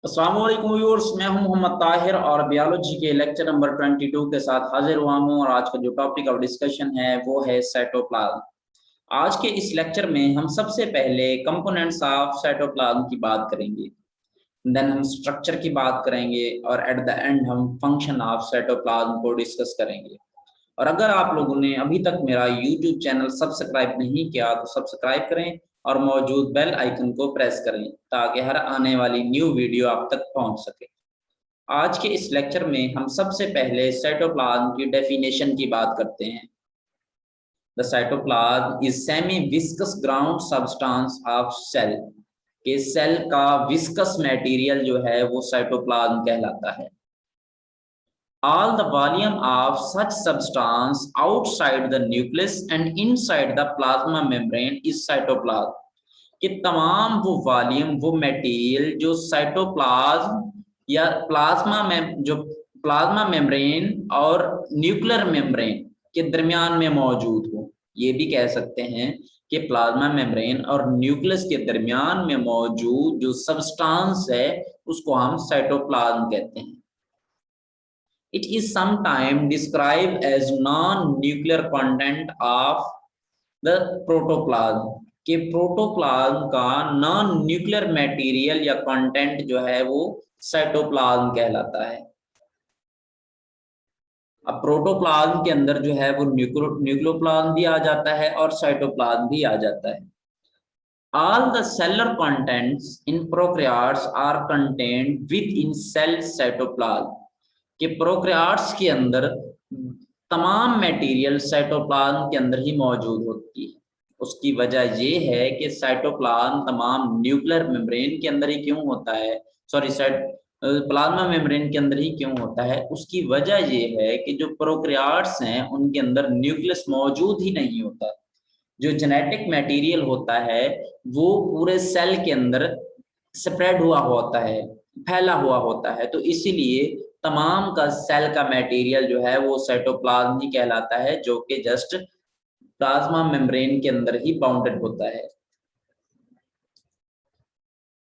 अस्सलाम वालेकुम व्यूअर्स, मैं हूं मोहम्मद ताहिर और बायोलॉजी के लेक्चर नंबर 22 के साथ हाजिर हुआ हूं। और आज का जो टॉपिक ऑफ डिस्कशन है वो है साइटोप्लाज्म। आज के इस लेक्चर में हम सबसे पहले कंपोनेंट्स ऑफ साइटोप्लाज्म की बात करेंगे, देन हम स्ट्रक्चर की बात करेंगे और एट द एंड हम फंक्शन ऑफ साइटोप्लाज्म को डिस्कस करेंगे। और अगर आप लोगों ने अभी तक मेरा यूट्यूब चैनल सब्सक्राइब नहीं किया तो सब्सक्राइब करें और मौजूद बेल आइकन को प्रेस करें ताकि हर आने वाली न्यू वीडियो आप तक पहुंच सके। आज के इस लेक्चर में हम सबसे पहले साइटोप्लाज्म की डेफिनेशन की बात करते हैं। The cytoplasm is semi viscous ground substance of cell. के सेल का विस्कस मटेरियल जो है वो साइटोप्लाज्म कहलाता है। All the volume of such substance outside the nucleus and inside the plasma membrane is cytoplasm। कि तमाम वो वॉल्यूम वो मटेरियल जो साइटोप्लाज्म या प्लाज्मा में जो प्लाज्मा मेम्ब्रेन और न्यूक्लियर मेम्ब्रेन के दरमियान में मौजूद हो, ये भी कह सकते हैं कि प्लाज्मा मेम्ब्रेन और न्यूक्लियस के दरमियान में मौजूद जो सब्सटेंस है उसको हम साइटोप्लाज्म कहते हैं। It is sometimes described as non-nuclear content of the protoplasm। कि प्रोटोप्लाज्म का नॉन न्यूक्लियर मटेरियल या कंटेंट जो है वो साइटोप्लाज्म कहलाता है। अब प्रोटोप्लाज्म के अंदर जो है वो न्यूक्लियोप्लाज्म भी आ जाता है और साइटोप्लाज्म भी आ जाता है। All the cellular contents in prokaryotes are contained within cell cytoplasm। कि प्रोकैरियोट्स के अंदर तमाम मटेरियल साइटोप्लाज्म के अंदर ही मौजूद होती है। उसकी वजह ये है कि साइटोप्लाज्म तमाम न्यूक्लियर मेम्ब्रेन के अंदर ही क्यों होता है, प्लाज्मा मेम्ब्रेन के अंदर ही क्यों होता है, उसकी वजह ये है कि जो प्रोकैरियोट्स हैं उनके अंदर न्यूक्लियस मौजूद ही नहीं होता। जो जेनेटिक मटेरियल होता है वो पूरे सेल के अंदर स्प्रेड हुआ होता है, फैला हुआ होता है, तो इसीलिए तमाम का सेल का मटेरियल जो है वो साइटोप्लाज्म ही कहलाता है, जो कि जस्ट प्लाज्मा मेम्ब्रेन के अंदर ही बाउंडेड होता है।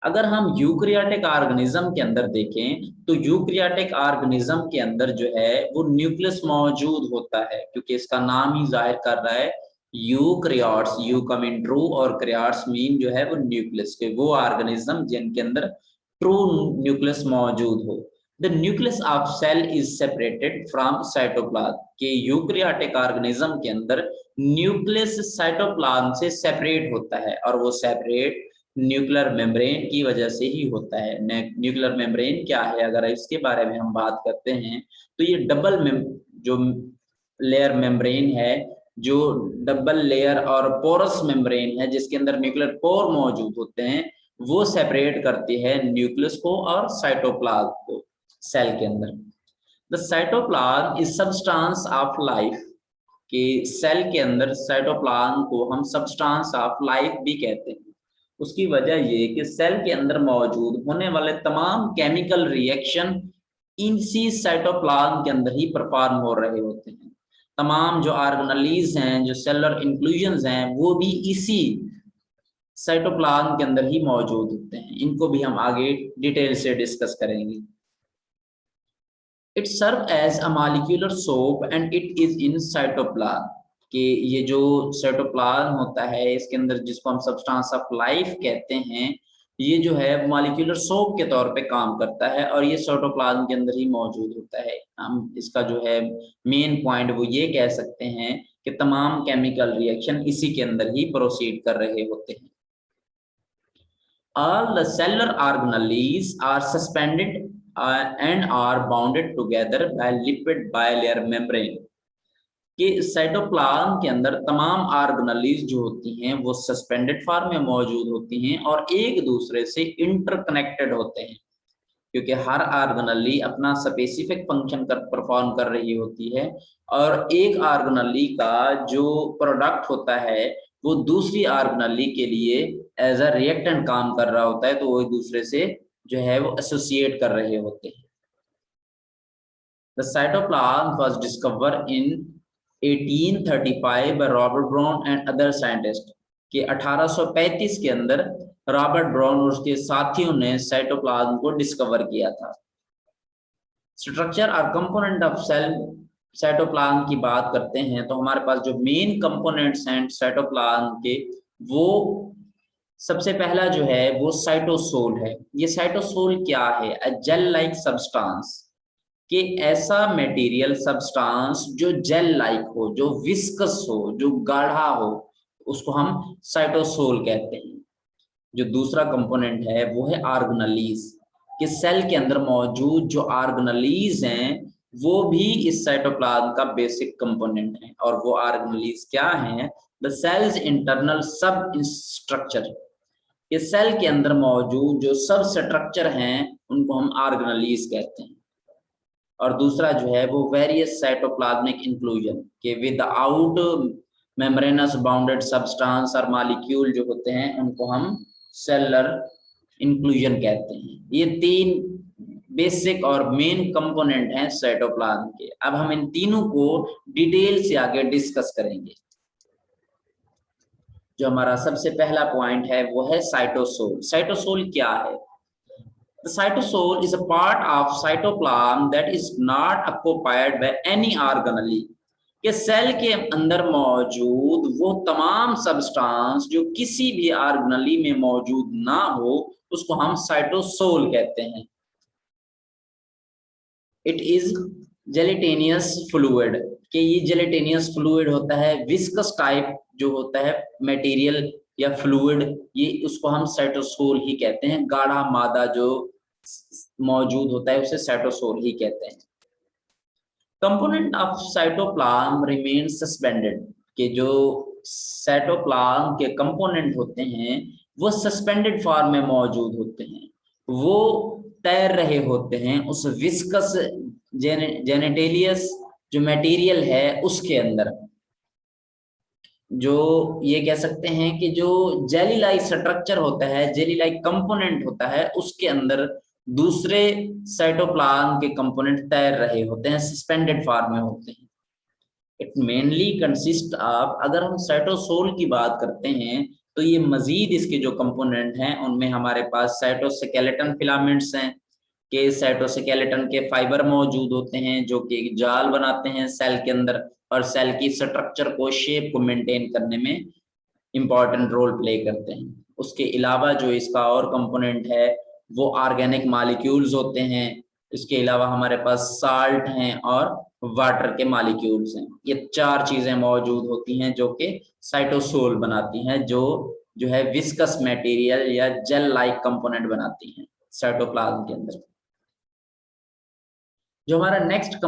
अगर हम यूकैरियोटिक ऑर्गेनिज्म के अंदर देखें तो यूकैरियोटिक ऑर्गेनिज्म के अंदर जो है वो न्यूक्लियस मौजूद होता है, क्योंकि इसका नाम ही जाहिर कर रहा है eukaryotes, you come in true और कैरियोट्स मीन जो है वो न्यूक्लियस के वो ऑर्गेनिज्म जिनके अंदर ट्रू न्यूक्लियस मौजूद हो। The nucleus of cell is separated from cytoplasm. के यूकैरियोटिक ऑर्गेनिज्म के अंदर न्यूक्लियस साइटोप्लाज्म से सेपरेट होता है और वो सेपरेट न्यूक्लियर मेम्ब्रेन की वजह से ही होता है। न्यूक्लियर मेम्ब्रेन क्या है, अगर इसके बारे में हम बात करते हैं तो ये जो लेयर मेम्ब्रेन है, जो डबल लेयर और पोरस मेम्ब्रेन है जिसके अंदर न्यूक्लियर पोर मौजूद होते हैं, वो सेपरेट करती है न्यूक्लियस को और साइटोप्लाज्म को सेल के अंदर। The cytoplasm is substance of life. कि सेल के अंदर साइटोप्लाज्म को हम सब्सटेंस ऑफ लाइफ भी कहते हैं। उसकी वजह ये कि सेल के अंदर मौजूद होने वाले तमाम केमिकल रिएक्शन इसी साइटोप्लाज्म के अंदर ही परफॉर्म हो रहे होते हैं। तमाम जो ऑर्गेनेलीज हैं, जो सेलुलर इंक्लूजन्स हैं, वो भी इसी साइटोप्लाज्म के अंदर ही मौजूद होते हैं। इनको भी हम आगे डिटेल से डिस्कस करेंगे। It serve as a molecular soup and it is in cytoplasm. कि ये जो साइटोप्लाज्म होता है इसके अंदर जिसको हम सब्सटेंस ऑफ लाइफ कहते हैं, ये जो है मॉलिक्यूलर सोप के तौर पे काम करता है और ये साइटोप्लाज्म के अंदर ही मौजूद होता है। हम इसका जो है मेन पॉइंट वो ये कह सकते हैं कि तमाम केमिकल रिएक्शन इसी के अंदर ही प्रोसीड कर रहे होते हैं। All the cellular organelles are suspended and are bounded together by lipid bilayer membrane। कि साइटोप्लाज्म के अंदर तमाम ऑर्गेनेलीज जो होती हैं वो सस्पेंडेड फॉर्म में मौजूद होती हैं और एक दूसरे से इंटरकनेक्टेड होते हैं, क्योंकि हर ऑर्गेनेली अपना स्पेसिफिक फंक्शन कर परफॉर्म कर रही होती है और एक ऑर्गेनेली का जो प्रोडक्ट होता है वो दूसरी ऑर्गेनेली के लिए एज अ रिएक्टेंट काम कर रहा होता है, तो वो एक दूसरे से जो है वो एसोसिएट कर रहे होते हैं। The cytoplasm was discovered in 1835 by Robert Brown and other scientists। कि 1835 के अंदर रॉबर्ट ब्राउन और उसके साथियों ने साइटोप्लाज्म को डिस्कवर किया था। स्ट्रक्चर और कंपोनेंट ऑफ सेल साइटोप्लाज्म की बात करते हैं तो हमारे पास जो मेन कंपोनेंट्स हैं साइटोप्लाज्म के, वो सबसे पहला जो है वो साइटोसोल है। ये साइटोसोल क्या है? अ जेल लाइक सब्सटेंस, कि ऐसा मटेरियल सब्सटेंस जो जेल लाइक हो, जो विस्कस हो, जो गाढ़ा हो, उसको हम साइटोसोल कहते हैं। जो दूसरा कंपोनेंट है वो है ऑर्गेनेलीज, कि सेल के अंदर मौजूद जो ऑर्गेनेलीज हैं वो भी इस साइटोप्लाज्म का बेसिक कंपोनेंट है। और वो ऑर्गेनेलीज क्या हैं? द सेल्स इंटरनल सब स्ट्रक्चर, ये सेल के अंदर मौजूद जो सब स्ट्रक्चर हैं उनको हम ऑर्गेनेलीज कहते हैं। और दूसरा जो है वो वेरियस साइटोप्लाज्मिक इंक्लूजन, के विदाउट मेम्ब्रेनस बाउंडेड सब्सटेंस और मॉलिक्यूल जो होते हैं उनको हम सेलुलर इंक्लूजन कहते हैं। ये तीन बेसिक और मेन कंपोनेंट हैं साइटोप्लाज्म के। अब हम इन तीनों को डिटेल से आगे डिस्कस करेंगे। जो हमारा सबसे पहला पॉइंट है वो है साइटोसोल। साइटोसोल क्या है? The cytosol is a part of cytoplasm that is not occupied by any organelle, कि सेल के अंदर मौजूद वो तमाम सब्सटेंस जो किसी भी ऑर्गेनेली में मौजूद ना हो उसको हम साइटोसोल कहते हैं। इट इज जेलेटिनियस फ्लूइड, कि ये जेलेटिनियस फ्लूइड होता है, विस्कस टाइप जो होता है मटेरियल या फ्लूइड, ये उसको हम साइटोसोल ही कहते हैं। गाढ़ा मादा जो मौजूद होता है उसे साइटोसोल ही कहते हैं। Component of cytoplasm remain suspended, कि जो साइटोप्लाज्म के कंपोनेंट होते हैं वो सस्पेंडेड फॉर्म में मौजूद होते हैं, वो तैर रहे होते हैं उस विस्कस जेनेटेलियस जो मटेरियल है उसके अंदर। जो ये कह सकते हैं कि जो जेली लाइक स्ट्रक्चर होता है, जेली लाइक कंपोनेंट होता है, उसके अंदर दूसरे साइटोप्लाज्म के कंपोनेंट तैर रहे होते हैं, सस्पेंडेड फॉर्म में होते हैं। इट मेनली कंसिस्ट ऑफ, अगर हम साइटोसोल की बात करते हैं तो ये मजीद इसके जो कंपोनेंट हैं उनमें हमारे पास साइटोस्केलेटन फिलामेंट्स हैं, के साइटोस्केलेटन के फाइबर मौजूद होते हैं जो कि एक जाल बनाते हैं सेल के अंदर और सेल की स्ट्रक्चर को, शेप को मेंटेन करने में इंपॉर्टेंट रोल प्ले करते हैं। उसके अलावा जो इसका और कंपोनेंट है वो ऑर्गेनिक मॉलिक्यूल्स होते हैं। इसके अलावा हमारे पास साल्ट हैं और वाटर के मॉलिक्यूल्स हैं। ये चार चीजें मौजूद होती हैं जो कि साइटोसोल बनाती हैं, जो है विस्कस मटेरियल या जेल लाइक कंपोनेंट बनाती हैं साइटोप्लाज्म के अंदर। जो हमारा नेक्स्ट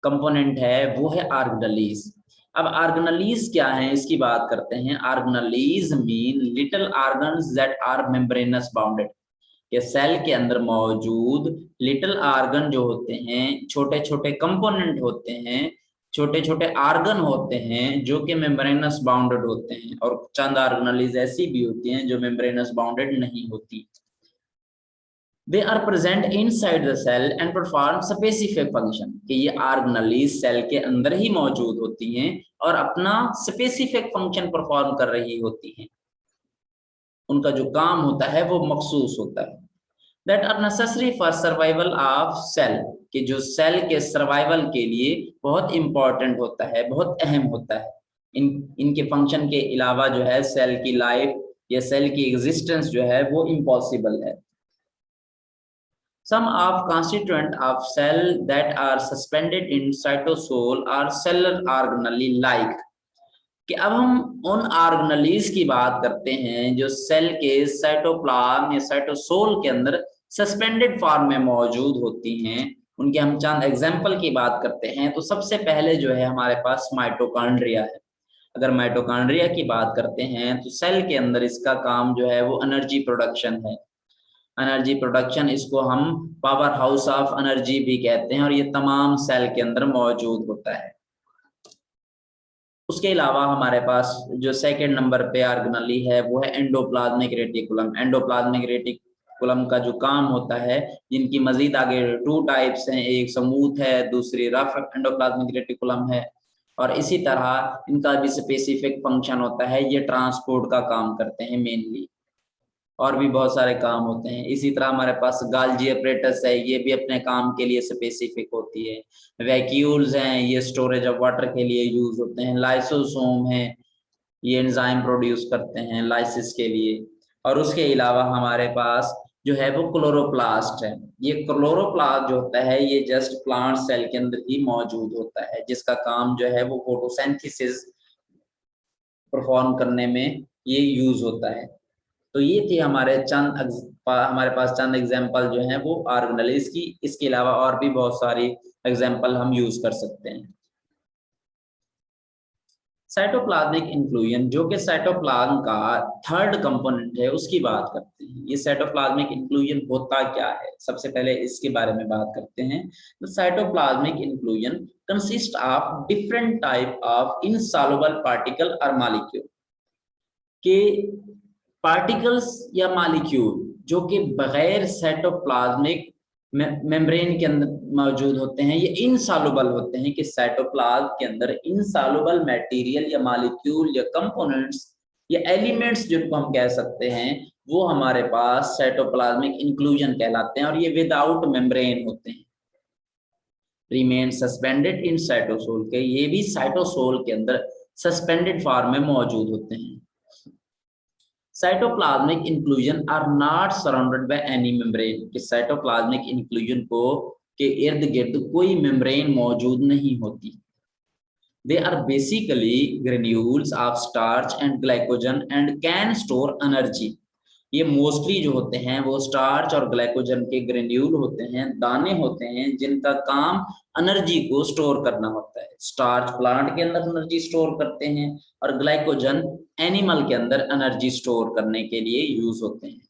कंपोनेंट है वो है ऑर्गेनेलीज। अब ऑर्गेनेलीज क्या है इसकी बात करते हैं। Organelles mean little organs that are membranous bounded, के सेल के अंदर मौजूद लिटिल ऑर्गन जो होते हैं, छोटे छोटे कंपोनेंट होते हैं, छोटे छोटे ऑर्गन होते हैं जो कि मेम्ब्रेनस बाउंडेड होते हैं। और चंद ऑर्गेनेलीज ऐसी भी होती हैं जो मेम्ब्रेनस बाउंडेड नहीं होती। They are present inside the cell and perform specific function, कि ये ऑर्गेनेलीज सेल के अंदर ही मौजूद होती हैं और अपना स्पेसिफिक फंक्शन परफॉर्म कर रही होती हैं। उनका जो काम होता है वो मखसूस होता है। That are necessary for survival of cell, कि जो सेल के सर्वाइवल के लिए बहुत इंपॉर्टेंट होता है, बहुत अहम होता है। इनके फंक्शन के अलावा जो है सेल की लाइफ या सेल की एग्जिस्टेंस जो है वो इम्पॉसिबल है। Some of constituent of cell that are suspended in cytosol are cellular organelle like, कि अब हम उन ऑर्गेनेलीज की बात करते हैं जो सेल के साइटोप्लाज्म या साइटोसोल के अंदर सस्पेंडेड फॉर्म में मौजूद होती हैं। उनके हम चंद एग्जांपल की बात करते हैं तो सबसे पहले जो है हमारे पास माइटोकॉन्ड्रिया है। अगर माइटोकॉन्ड्रिया की बात करते हैं तो सेल के अंदर इसका काम जो है वो एनर्जी प्रोडक्शन है। एनर्जी प्रोडक्शन, इसको हम पावर हाउस ऑफ एनर्जी भी कहते हैं और ये तमाम सेल के अंदर मौजूद होता है। उसके अलावा हमारे पास जो सेकंड नंबर पे ऑर्गेनेली है वो है एंडोप्लाज्मिक रेटिकुलम। एंडोप्लाज्मिक रेटिकुलम का जो काम होता है, जिनकी मजीद आगे टू टाइप्स हैं, एक स्मूथ है, दूसरी रफ एंडोप्लाज्मिक रेटिकुलम है। और इसी तरह इनका भी स्पेसिफिक फंक्शन होता है, ये ट्रांसपोर्ट का काम करते हैं मेनली। और भी बहुत सारे काम होते हैं। इसी तरह हमारे पास गाल्जी अपरेटस है, ये भी अपने काम के लिए स्पेसिफिक होती है। वैक्यूल्स हैं, ये स्टोरेज ऑफ वाटर के लिए यूज होते हैं। लाइसोसोम है, ये एंजाइम प्रोड्यूस करते हैं लाइसिस के लिए। और उसके अलावा हमारे पास जो है वो क्लोरोप्लास्ट है। ये क्लोरोप्लास्ट जो होता है ये जस्ट प्लांट सेल के अंदर ही मौजूद होता है, जिसका काम जो है वो फोटोसिंथेसिस परफॉर्म करने में ये यूज होता है। तो ये थी हमारे पास चंद एग्जांपल जो हैं वो ऑर्गेनेल्स की। इसके अलावा और भी बहुत सारी एग्जांपल हम यूज कर सकते हैं। साइटोप्लाज्मिक इंक्लूजन, जो कि साइटोप्लाज्म का थर्ड कंपोनेंट है, उसकी बात करते हैं। ये साइटोप्लाज्मिक इंक्लूजन होता क्या है, सबसे पहले इसके बारे में बात करते हैं। तो cytoplasmic inclusion consist of different type of insoluble particle और मॉलिक्यूल के पार्टिकल्स या मॉलिक्यूल जो कि बगैर साइटोप्लाज्मिक मेम्ब्रेन के अंदर मौजूद होते हैं, ये इनसॉल्युबल होते हैं। कि साइटोप्लाज्म के अंदर इनसॉल्युबल मटेरियल या मॉलिक्यूल या कंपोनेंट्स या एलिमेंट्स जिनको हम कह सकते हैं, वो हमारे पास साइटोप्लाज्मिक इंक्लूजन कहलाते हैं। और ये विदाउट मेम्ब्रेन होते हैं, रिमेन सस्पेंडेड इन साइटोसोल के, ये भी साइटोसोल के अंदर सस्पेंडेड फॉर्म में मौजूद होते हैं। Cytoplasmic inclusion are not surrounded by any membrane, कि साइटोप्लाज्मिक इंक्लूजन को के इर्द गिर्द कोई मेम्ब्रेन मौजूद नहीं होती। They are basically granules of starch and glycogen and can store energy. ये मोस्टली जो होते हैं वो स्टार्च और ग्लाइकोजन के ग्रेन्यूल होते हैं, दाने होते हैं जिनका काम एनर्जी को स्टोर करना होता है। स्टार्च प्लांट के अंदर एनर्जी स्टोर करते हैं और ग्लाइकोजन एनिमल के अंदर एनर्जी स्टोर करने के लिए यूज होते हैं।